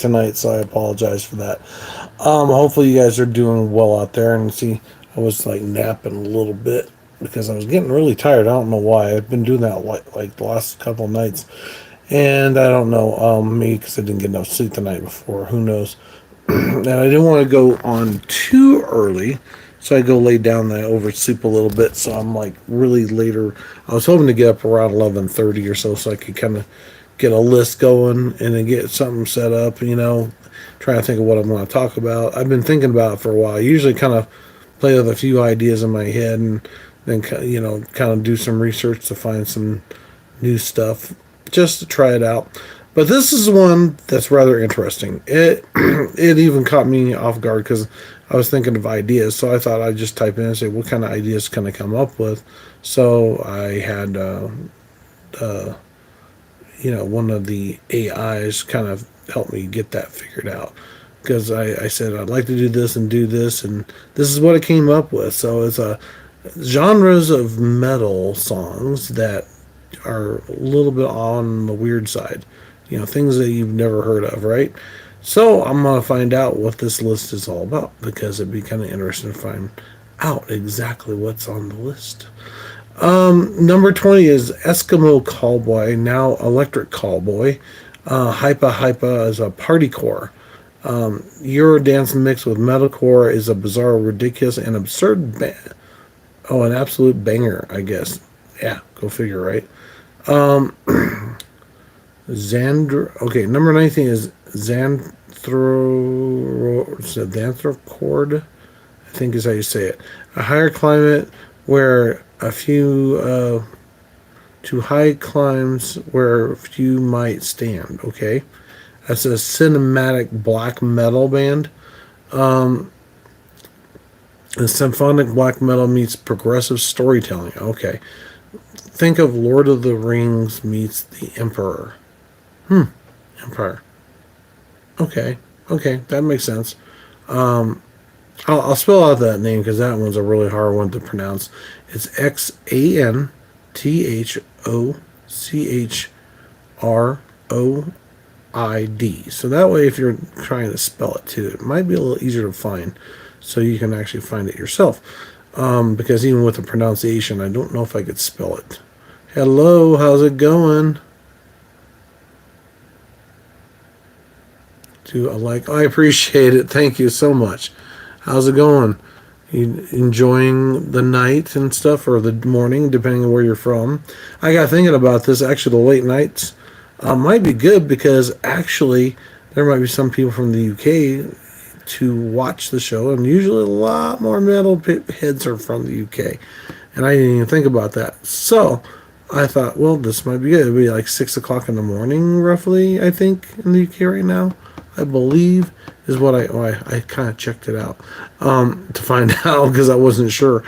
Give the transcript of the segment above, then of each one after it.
tonight, so I apologize for that. Hopefully you guys are doing well out there. And see, I was like napping a little bit because I was getting really tired. I don't know why. I've been doing that like the last couple of nights, and I don't know, me because I didn't get enough sleep the night before. Who knows? And I didn't want to go on too early, so I go lay down and I oversleep a little bit. So I'm like really later. I was hoping to get up around 11:30 or so I could kind of get a list going and then get something set up. Trying to think of what I'm going to talk about. I've been thinking about it for a while. I usually kind of play with a few ideas in my head and then kind of do some research to find some new stuff just to try it out. But this is one that's rather interesting. It even caught me off guard because I was thinking of ideas. So I thought I'd just type in and say, what kind of ideas can I come up with? So I had, one of the AIs kind of help me get that figured out. Because I said I'd like to do this and do this, and this is what it came up with. So it's genres of metal songs that are a little bit on the weird side. Things that you've never heard of, right? So I'm going to find out what this list is all about because it'd be kind of interesting to find out exactly what's on the list. Number 20 is Eskimo Callboy, now Electric Callboy. Hypa Hypa is a partycore. Eurodance mixed with metalcore is a bizarre, ridiculous, and absurd an absolute banger, I guess. Yeah, go figure, right? Okay, number 19 is Xanthrocord, I think is how you say it. A higher climate where a few, to high climbs where few might stand, okay? That's a cinematic black metal band. The symphonic black metal meets progressive storytelling. Okay. Think of Lord of the Rings meets the Emperor. Empire. Okay. Okay, that makes sense. I'll spell out that name because that one's a really hard one to pronounce. It's XANTHOCHROID. So that way, if you're trying to spell it too, it might be a little easier to find, so you can actually find it yourself. Because even with the pronunciation, I don't know if I could spell it. Hello, how's it going? I appreciate it. Thank you so much. How's it going? You enjoying the night and stuff, or the morning, depending on where you're from? I got thinking about this. Actually, the late nights might be good because actually there might be some people from the UK to watch the show, and usually a lot more metal heads are from the UK, and I didn't even think about that. So I thought, well, this might be good. It'd be like 6 o'clock in the morning, roughly. I think in the UK right now, I believe is what I kind of checked it out to find out because I wasn't sure.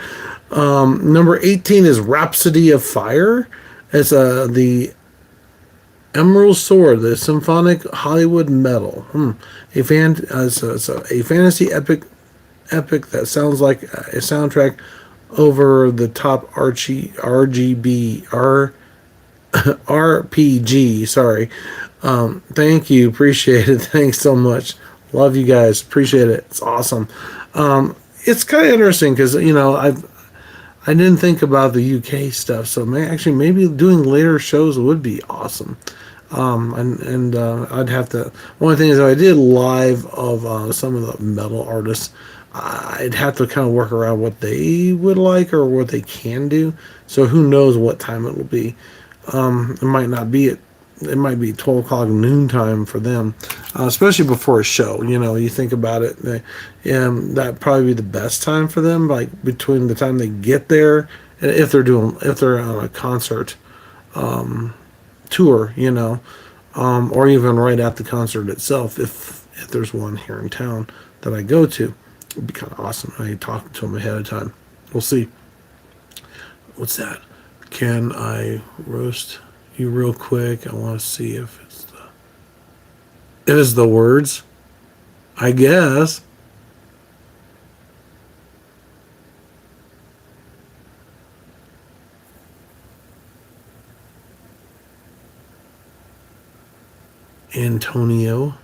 Number 18 is Rhapsody of Fire. It's the Emerald Sword, the symphonic Hollywood metal. It's a fantasy epic that sounds like a soundtrack over the top RPG. Sorry. Thank you. Appreciate it. Thanks so much. Love you guys. Appreciate it. It's awesome. It's kind of interesting because I didn't think about the UK stuff, so maybe doing later shows would be awesome. I'd have to. One thing is, if I did live of some of the metal artists, I'd have to kind of work around what they would like or what they can do. So who knows what time it will be. It might not be it might be 12 o'clock noontime for them, especially before a show. You think about it, that'd probably be the best time for them, like between the time they get there, and if they're on a concert tour, or even right at the concert itself, if there's one here in town that I go to, it'd be kind of awesome. I talk to them ahead of time. We'll see. What's that? Can I roast you real quick? I want to see if it is the words, I guess. Antonio.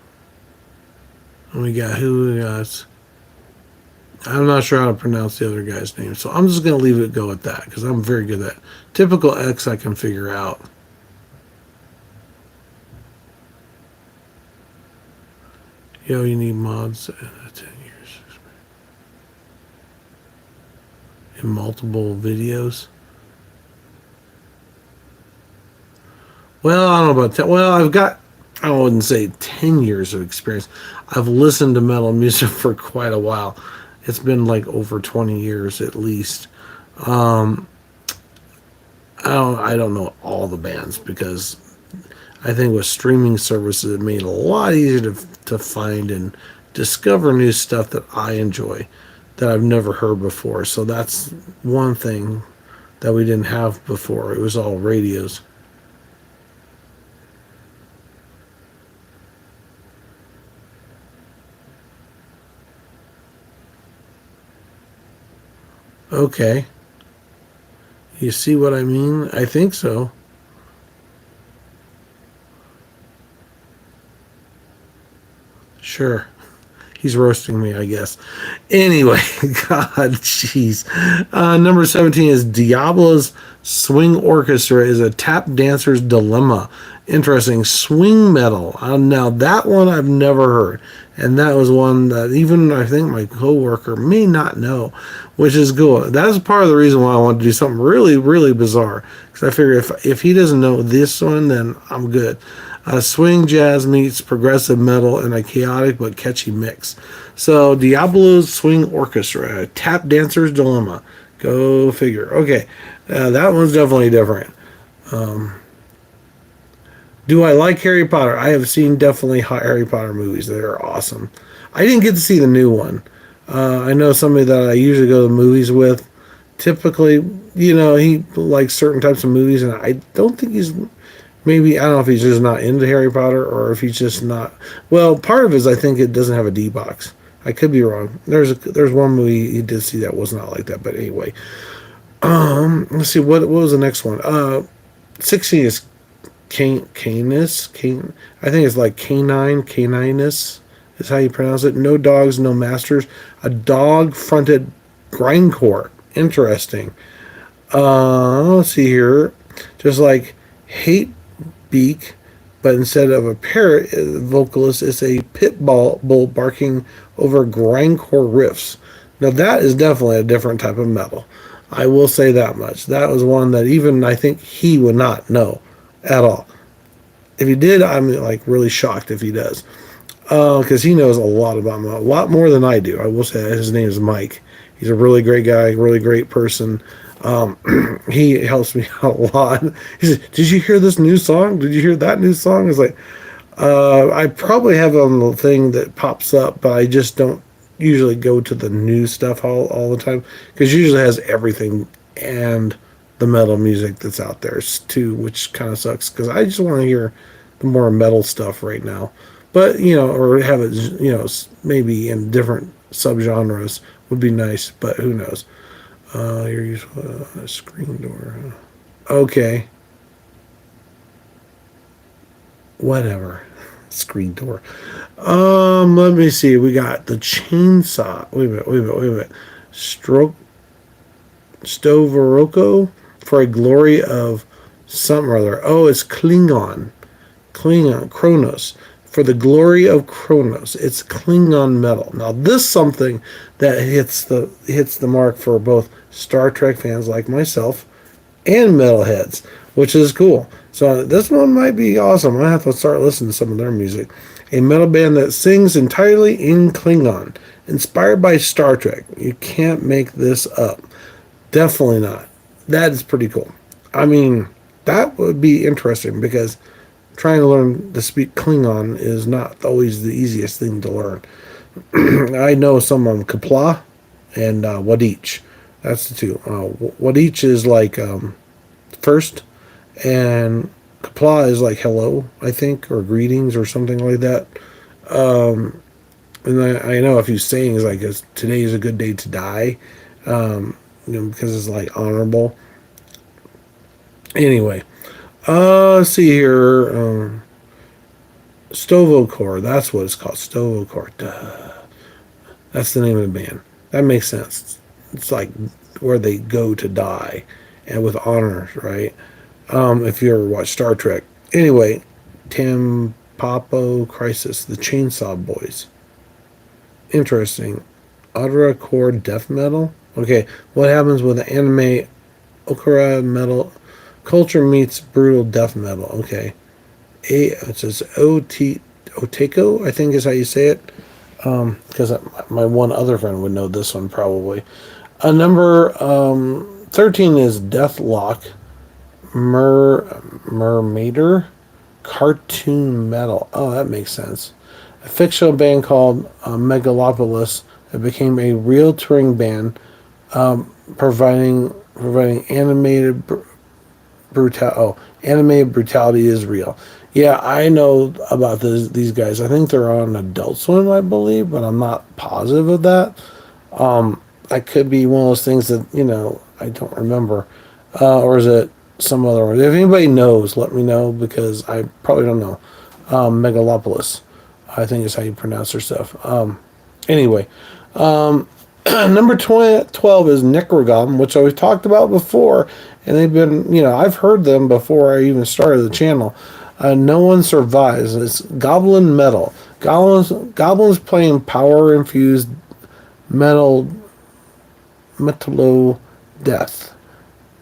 We got who we got. I'm not sure how to pronounce the other guy's name, so I'm just gonna leave it go at that because I'm very good at that. Typical X I can figure out. Yo, you need mods. 10 years in multiple videos. Well, I don't know about that. Well, I've got, I wouldn't say 10 years of experience. I've listened to metal music for quite a while. It's been like over 20 years at least. Um, I don't know all the bands because I think with streaming services, it made it a lot easier to find and discover new stuff that I enjoy that I've never heard before. So that's one thing that we didn't have before. It was all radios. Okay. You see what I mean? I think so. Sure. He's roasting me, I guess. Anyway, God, jeez. Number 17 is Diablo's Swing Orchestra is a tap dancer's dilemma. Interesting. Swing metal. Now, that one I've never heard. And that was one that even I think my coworker may not know, which is cool. That's part of the reason why I want to do something really, really bizarre. Because I figure if he doesn't know this one, then I'm good. Swing jazz meets progressive metal in a chaotic but catchy mix. So, Diablo's Swing Orchestra, Tap Dancer's Dilemma. Go figure. Okay, that one's definitely different. Do I like Harry Potter? I have seen definitely hot Harry Potter movies. They're awesome. I didn't get to see the new one. I know somebody that I usually go to the movies with. Typically, he likes certain types of movies, and I don't think he's maybe I don't know if he's just not into Harry Potter or if he's just not. Well, part of it is I think it doesn't have a D box. I could be wrong. There's one movie he did see that was not like that, but anyway. Let's see what was the next one. 16 is Canis. I think it's like Caninus is how you pronounce it. No dogs, no masters. A dog-fronted grindcore. Interesting. Let's see here. Just like hate beak, but instead of a parrot vocalist, it's a bull barking over grindcore riffs. Now that is definitely a different type of metal. I will say that much. That was one that even I think he would not know at all. If he did, I'm like really shocked if he does, because he knows a lot about metal, a lot more than I do. I will say that. His name is Mike. He's a really great guy, really great person. He helps me out a lot. He said, "Did you hear this new song? Did you hear that new song?" It's like, I probably have it on the thing that pops up, but I just don't usually go to the new stuff all the time because usually has everything and the metal music that's out there too, which kind of sucks because I just want to hear the more metal stuff right now. But or have it, maybe in different subgenres would be nice. But who knows? You're using a screen door. Okay, whatever. Screen door. Let me see. We got the chainsaw. Wait a minute. Stroke Stovoroko for a glory of something or other. Oh, it's Klingon. Kronos. For the glory of Kronos. It's Klingon metal. Now this is something that hits the mark for both Star Trek fans like myself and metalheads, which is cool. So this one might be awesome. I have to start listening to some of their music. A metal band that sings entirely in Klingon, inspired by Star Trek. You can't make this up. Definitely not. That is pretty cool. I mean, that would be interesting because trying to learn to speak Klingon is not always the easiest thing to learn. I know some of them, Kapla and Wadich. That's the two. Wadich is like first, and Kapla is like hello, I think, or greetings or something like that. And I know a few sayings like today is a good day to die, because it's like honorable. Anyway, let's see here. Stovocore. That's what it's called. Stovocore. Duh. That's the name of the band. That makes sense. It's like where they go to die, and with honors, right? If you ever watch Star Trek. Anyway, Tampopo Crisis, the Chainsaw Boys. Interesting. Ultra core death metal. Okay, what happens with the anime okra metal culture meets brutal death metal? Okay, it says Oteko, I think is how you say it. Because my one other friend would know this one probably. Number 13 is Deathlock Mermaider Cartoon Metal. Oh, that makes sense. A fictional band called Megalopolis that became a real touring band, providing animated brutality is real. Yeah, I know about these guys. I think they're on Adult Swim, I believe, but I'm not positive of that. That could be one of those things that I don't remember, or is it some other one? If anybody knows, let me know because I probably don't know. Megalopolis, I think is how you pronounce their stuff. Anyway, number 12 is Necrogom, which I've talked about before, and they've been, I've heard them before I even started the channel. No One Survives. It's Goblin Metal. Goblins playing power infused metallo death.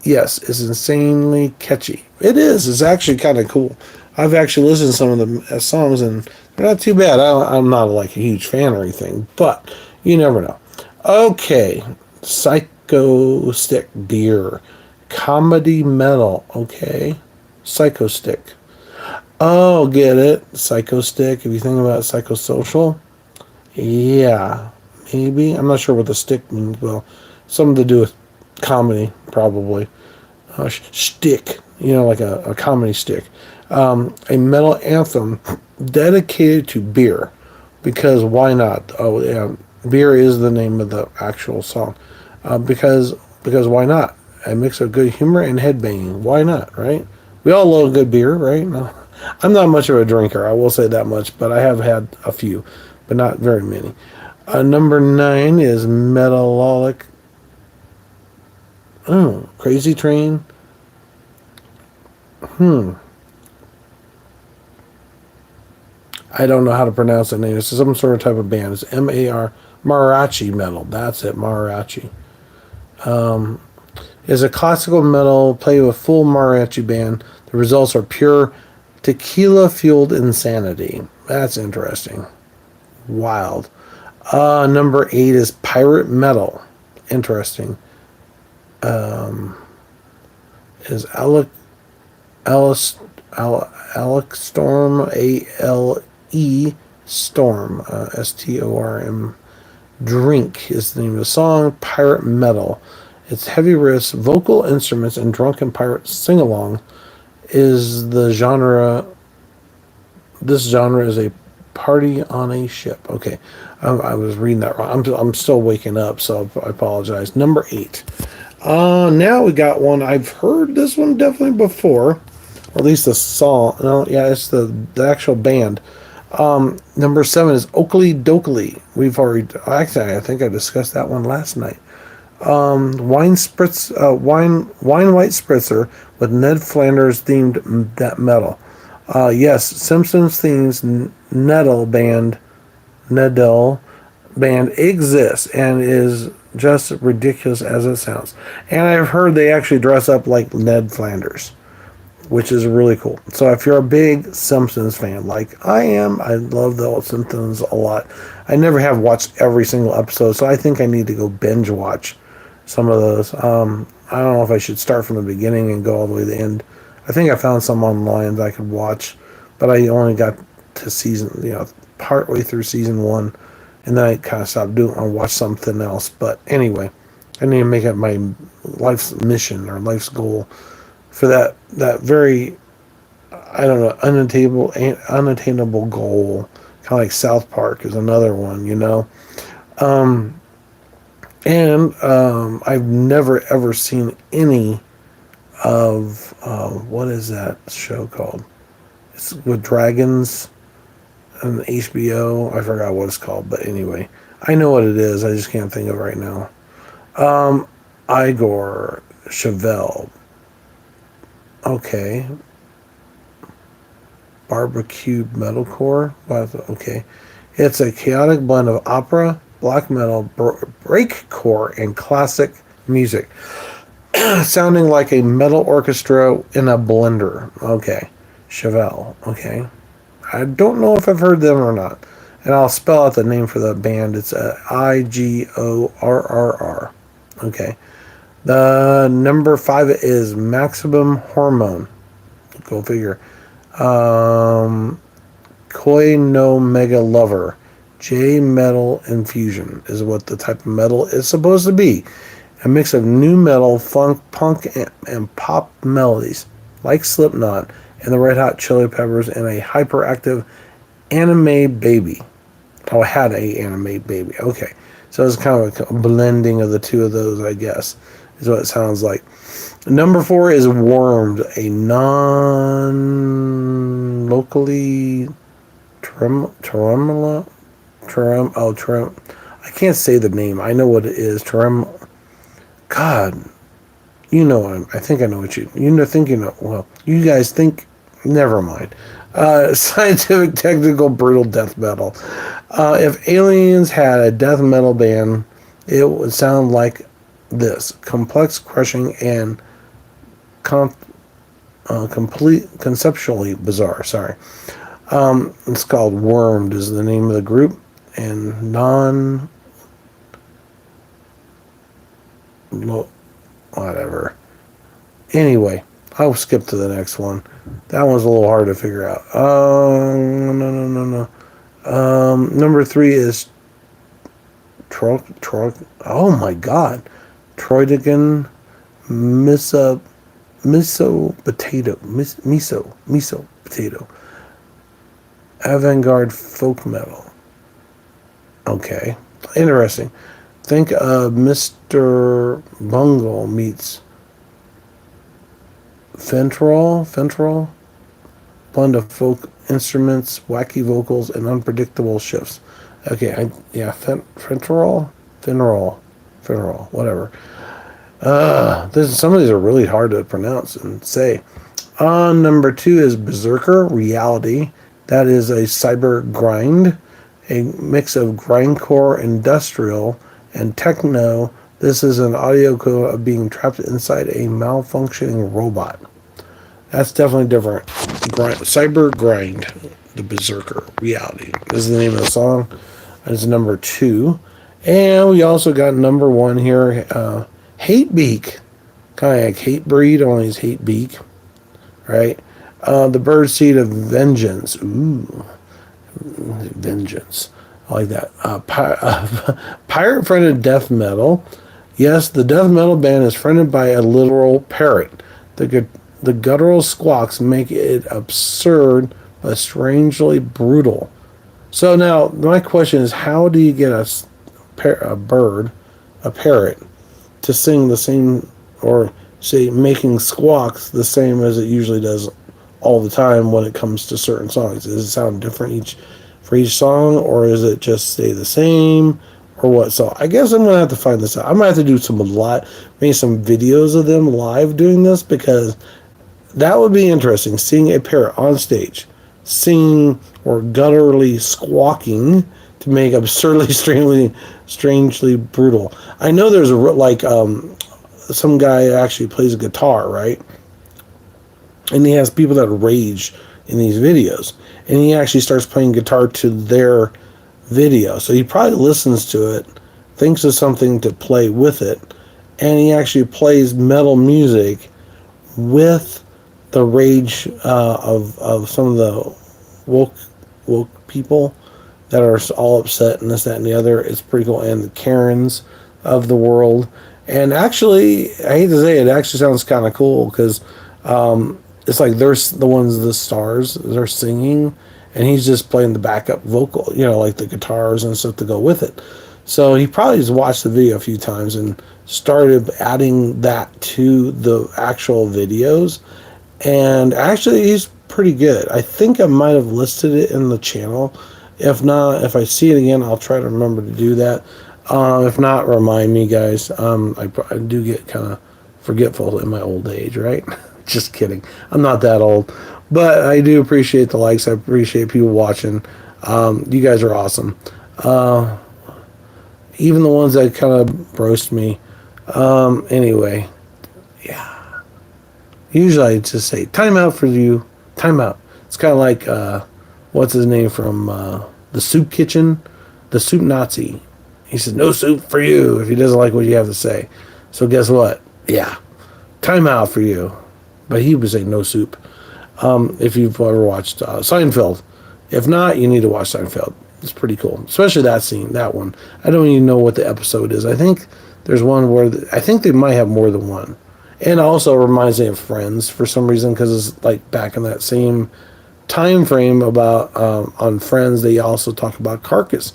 Yes, it's insanely catchy. It is. It's actually kind of cool. I've actually listened to some of the songs, and they're not too bad. I'm not like a huge fan or anything, but you never know. Okay, Psycho Stick Beer, comedy metal. Okay, Psycho Stick. Oh, get it, Psycho Stick. If you think about psychosocial, yeah, maybe. I'm not sure what the stick means. Well, something to do with comedy, probably. Stick, like a comedy stick. A metal anthem dedicated to beer, because why not? Oh, yeah, beer is the name of the actual song. Because why not? A mix of good humor and headbanging. Why not, right? We all love good beer, right? No, I'm not much of a drinker, I will say that much, but I have had a few, but not very many. Number 9 is Metalolic. Oh, Crazy Train. I don't know how to pronounce the name. It's some sort of type of band. It's M-A-R, Mariachi Metal. That's it, Mariachi. Is a classical metal played with full mariachi band. The results are pure tequila-fueled insanity. That's interesting. Wild. Number 8 is Pirate Metal. Interesting. Is Alec Storm, A-L-E Storm, S-T-O-R-M. Drink is the name of the song. Pirate Metal. It's heavy riffs, vocal instruments, and drunken pirate sing-along is the genre. This genre is a party on a ship. Okay, I was reading that wrong. I'm still waking up, so I apologize. Number 8. Now we got one. I've heard this one definitely before, or at least the song. No, yeah, it's the actual band. Number 7 is Oakley Dokley. We've already, actually, I think I discussed that one last night. Wine white spritzer with Ned Flanders themed that metal. Yes, Simpsons themes Nedell band exists and is just ridiculous as it sounds. And I've heard they actually dress up like Ned Flanders, which is really cool. So if you're a big Simpsons fan, like I am, I love the old Simpsons a lot. I never have watched every single episode, so I think I need to go binge watch some of those. I don't know if I should start from the beginning and go all the way to the end. I think I found some online that I could watch, but I only got to partway through season 1, and then I kind of stopped doing it and watched something else. But anyway, I need to make it my life's mission or life's goal for that very, I don't know, unattainable goal. Kind of like South Park is another one, And I've never ever seen any of what is that show called? It's with dragons. an HBO. I forgot what it's called, but anyway, I know what it is. I just can't think of it right now. Igor Chevelle. Okay. Barbecue metalcore. Okay. It's a chaotic blend of opera, black metal, breakcore, and classic music, sounding like a metal orchestra in a blender. Okay. Chevelle. Okay. I don't know if I've heard them or not. And I'll spell out the name for the band. It's Igorrr. Okay. The number 5 is Maximum Hormone. Go figure. Koi no Mega Lover. J Metal Infusion is what the type of metal is supposed to be. A mix of new metal, funk, punk, and pop melodies, like Slipknot and the Red Hot Chili Peppers, and a hyperactive anime baby. Oh, I had a anime baby. Okay. So it's kind of a blending of the two of those, I guess, is what it sounds like. Number 4 is Wormed, a non-locally I can't say the name. I know what it is. God, you know, I think I know what think you know. Well, you guys think, never mind. Scientific, technical, brutal death metal. If aliens had a death metal band, it would sound like this: complex, crushing, and complete, conceptually bizarre. Sorry. It's called Wormed is the name of the group, and whatever. Anyway, I'll skip to the next one. That one's a little hard to figure out. No. Number 3 is oh my God, Troidigan miso potato. Avant-garde folk metal. Okay, interesting. Think of Mr. Bungle meets Fentrol, blend of folk instruments, wacky vocals, and unpredictable shifts. Okay, Fentrol, whatever. Some of these are really hard to pronounce and say. Number 2 is Berserker Reality. That is a cyber grind, a mix of grindcore, industrial, and techno. This is an audio code of being trapped inside a malfunctioning robot. That's definitely different. Cyber Grind, the Berserker Reality. This is the name of the song. That's number 2. And we also got number 1 here, Hatebeak. Kind of like Hatebreed, only it's Hatebeak. Right? The Birdseed of Vengeance. Ooh. Vengeance. I like that. Pirate-fronted death metal. Yes, the death metal band is fronted by a literal parrot. The guttural squawks make it absurd but strangely brutal. So now, my question is, how do you get a parrot, to sing the same, or say making squawks the same as it usually does all the time when it comes to certain songs? Does it sound different for each song, or is it just stay the same, or what? So I guess I'm gonna have to find this out. I might have to do maybe some videos of them live doing this, because that would be interesting, seeing a parrot on stage singing or gutturally squawking to make absurdly, strangely brutal. I know there's some guy actually plays a guitar, right? And he has people that rage in these videos, and he actually starts playing guitar to their video. So he probably listens to it, thinks of something to play with it, and he actually plays metal music with the rage of some of the woke people that are all upset and this, that, and the other. It's pretty cool. And the Karens of the world. And actually, I hate to say it, actually sounds kind of cool, because it's like they're the stars, they're singing, and he's just playing the backup vocal, like the guitars and stuff to go with it. So he probably just watched the video a few times and started adding that to the actual videos. And actually, he's pretty good. I think I might have listed it in the channel. If not, if I see it again, I'll try to remember to do that. If not, remind me, guys. I do get kind of forgetful in my old age, right? Just kidding. I'm not that old. But I do appreciate the likes. I appreciate people watching. You guys are awesome. Even the ones that kind of roast me. Anyway, yeah. Usually I just say, time out for you. Time out. It's kind of like, what's his name from the Soup Kitchen? The Soup Nazi. He said, no soup for you if he doesn't like what you have to say. So guess what? Yeah. Time out for you. But he would say no soup. If you've ever watched Seinfeld. If not, you need to watch Seinfeld. It's pretty cool. Especially that scene, that one. I don't even know what the episode is. I think there's one where, I think they might have more than one. And also reminds me of Friends for some reason, because it's like back in that same time frame about, on Friends, they also talk about Carcass.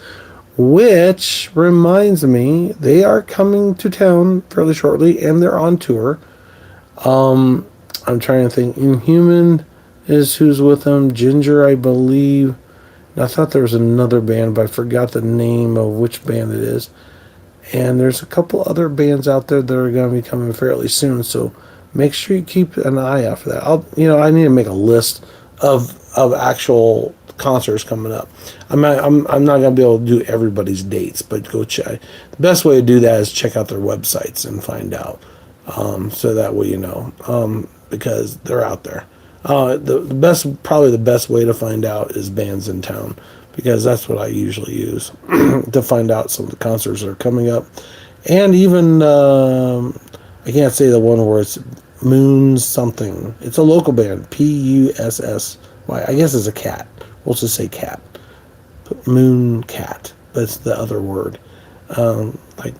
Which reminds me, they are coming to town fairly shortly, and they're on tour. I'm trying to think. Inhuman is who's with them. Ginger, I believe. And I thought there was another band, but I forgot the name of which band it is. And there's a couple other bands out there that are going to be coming fairly soon. So make sure you keep an eye out for that. I need to make a list of actual concerts coming up. I'm not going to be able to do everybody's dates, but go check. The best way to do that is check out their websites and find out. So that way you know, because they're out there. Probably the best way to find out is bands in town, because that's what I usually use to find out some of the concerts that are coming up. And even, I can't say the one where it's Moon something. It's a local band, P-U-S-S-Y. I guess it's a cat. We'll just say cat. Moon cat. That's the other word. Like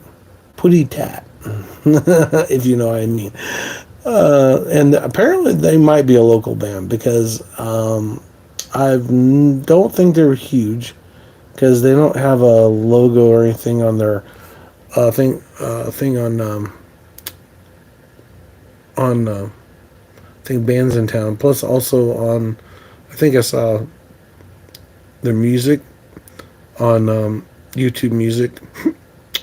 putty tat, if you know what I mean. And apparently they might be a local band, because I don't think they're huge, because they don't have a logo or anything on their thing on I think Bands in Town. Plus also on, I think I saw their music on YouTube Music.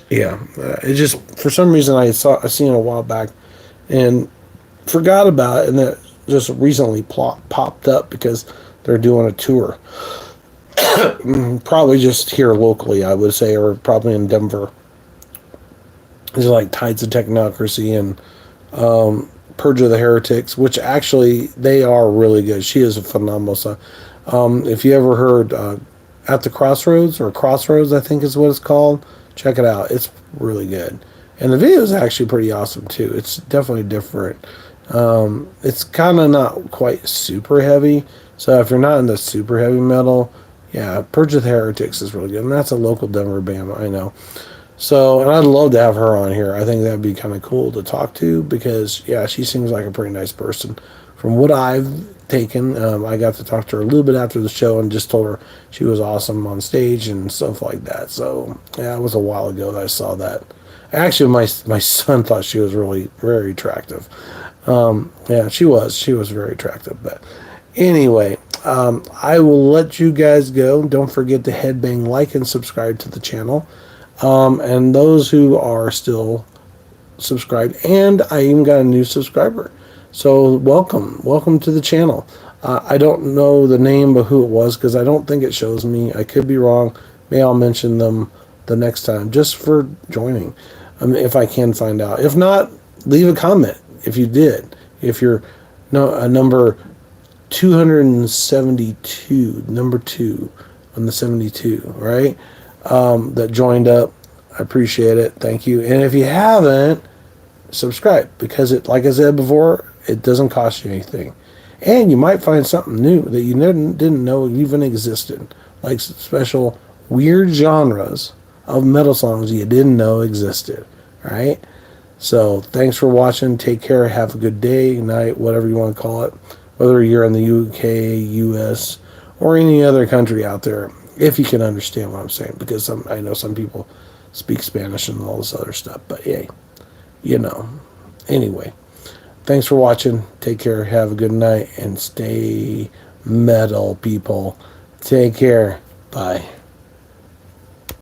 Yeah, it just, for some reason I seen it a while back and forgot about it, and that just recently popped up because they're doing a tour. Probably just here locally, I would say, or probably in Denver. It's like Tides of Technocracy and Purge of the Heretics, which actually they are really good. She is a phenomenal song. If you ever heard At the Crossroads, or Crossroads, I think is what it's called, check it out. It's really good. And the video is actually pretty awesome too. It's definitely different. It's kind of not quite super heavy. So if you're not into super heavy metal, yeah, Purge of the Heretics is really good. And that's a local Denver band, I know. So, and I'd love to have her on here. I think that'd be kind of cool to talk to, because, yeah, she seems like a pretty nice person. From what I've taken, I got to talk to her a little bit after the show and just told her she was awesome on stage and stuff like that. So, yeah, it was a while ago that I saw that. Actually, my son thought she was really very attractive. Yeah, she was very attractive. But anyway, I will let you guys go. Don't forget to headbang, like, and subscribe to the channel. And those who are still subscribed, and I even got a new subscriber. So welcome to the channel. I don't know the name of who it was, because I don't think it shows me. I could be wrong. Maybe I'll mention them the next time, just for joining, if I can find out. If not, leave a comment if you did. If you're number 272, number 2 on the 72, right? That joined up. I appreciate it. Thank you. And if you haven't, subscribe, because it, like I said before, it doesn't cost you anything. And you might find something new that you didn't know even existed, like special weird genres of metal songs you didn't know existed, right? So thanks for watching. Take care. Have a good day, night, whatever you want to call it, whether you're in the UK, US, or any other country out there, if you can understand what I'm saying, because I know some people speak Spanish and all this other stuff, but hey, you know. Anyway, thanks for watching. Take care. Have a good night and stay metal, people. Take care. Bye.